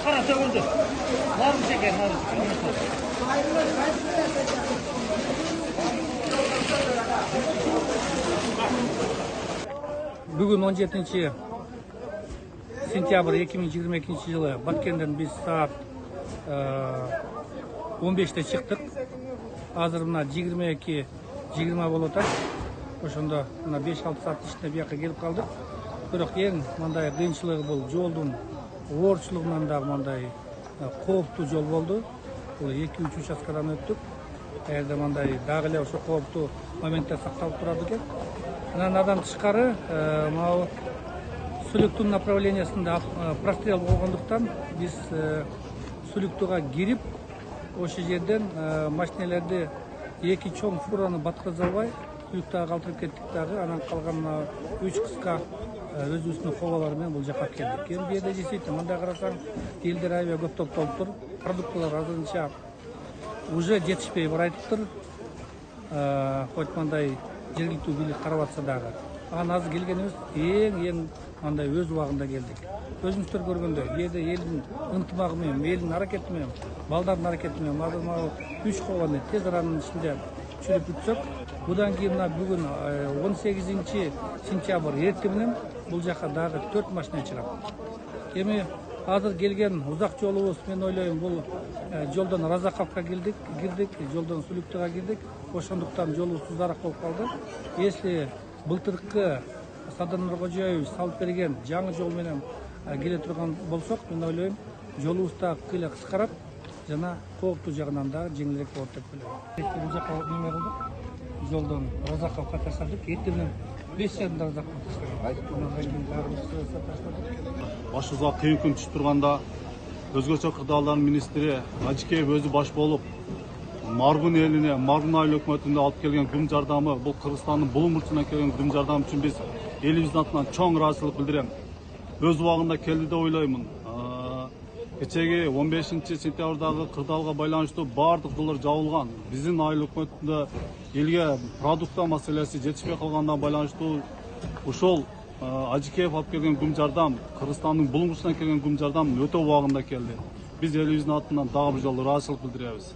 Qara tөгілді. Narmış ekan, narmış. Бүгін 17 сентябрь 2022 жылы Баткенден біз саат 15-те шықтық. Азыр мына 22-20 болып отыр. Ошондо мына 5-6 саат ішінде бияққа келіп қалдық. Бирок ең мындай кыйынчылыгы бул жолдун оорчулугунан дагы мындай кооптуу жол болду. Бул 2-3 участкадан өттүк. Эгерде мындай дагы эле ошо кооптуу моменттер сакталып турат экен. Андан тышкары могу Сүлүктүн направлениясында прострел болгондуктан биз Сүлүктүгө кирип ошол жерден машинелерди эки чоң фураны баткыза албай Сүлүктөгө калтырып кеттик дагы. Анан калган 3 кыска өзүбүздүн кобалар менен бул жакка келдик. Эми бу жерде действительно мындай карасаң элдер аябай көп топтолуптур. Продуктылар азырынча уже жетишпей баратыптыр. Хоть мындай жергиликтүү бийлик карап атса дагы. Анан азыр келгенибиз эң мындай өз убагында келдик. Өзүңүздөр көргөндөй, бу жерде элдин ынтымагы менен, элдин аракети менен, балдардын аракети менен азыр могу 3 кобаны тез аранын ичинде түшүрүп бүтсөк, будан кийин мына бүгүн 18 сентябрь эртең менен бул жака дагы 4 машина чыгат. Эми азыр келген узак жолубуз, мен ойлойм, бул жолдон Разаковка кирдик, жолдон Сүлүктөгө кирдик. Ошондуктан жолубуз узараак болуп калды. Если былтыркы Садан Нуркожоевич салып берген жаңы жол менен келе турган болсок, мен ойлойм, жолубуз да кыйла кыскарат, жана кооптуу жагынан да жеңилирээк болот деп ойлойм. Бул жака неме кылдык, жолдон Разаковка таштадык, эртең 5:30 Разаковка таштадык. Башыбызга кыйын күн түшүп турганда өзгөчө кырдаалдардын министри Ажикеев өзү баш болуп Маргун элине, Маргун айыл өкмөтүндө алып келген күм жардамы, бул Кыргызстандын булуң бурчунан келген күм жардам үчүн биз элибиздин атынан чоң ыраазычылык билдирем. Өз убагында келди деп ойлоймун. Кечеги 15 сентябрдагы кырдаалга байланыштуу баардык жолдор жабылган. Биздин айыл өкмөтүндө элге продукта маселеси жетишпей калгандан байланыштуу ушул Ажикеев алып келген күм жардам, Кыргызстандын булуң бурчунан келген күм жардам өтө убагында келди. Биз элибиздин атынан дагы бир жолу ыраазычылык билдиребиз.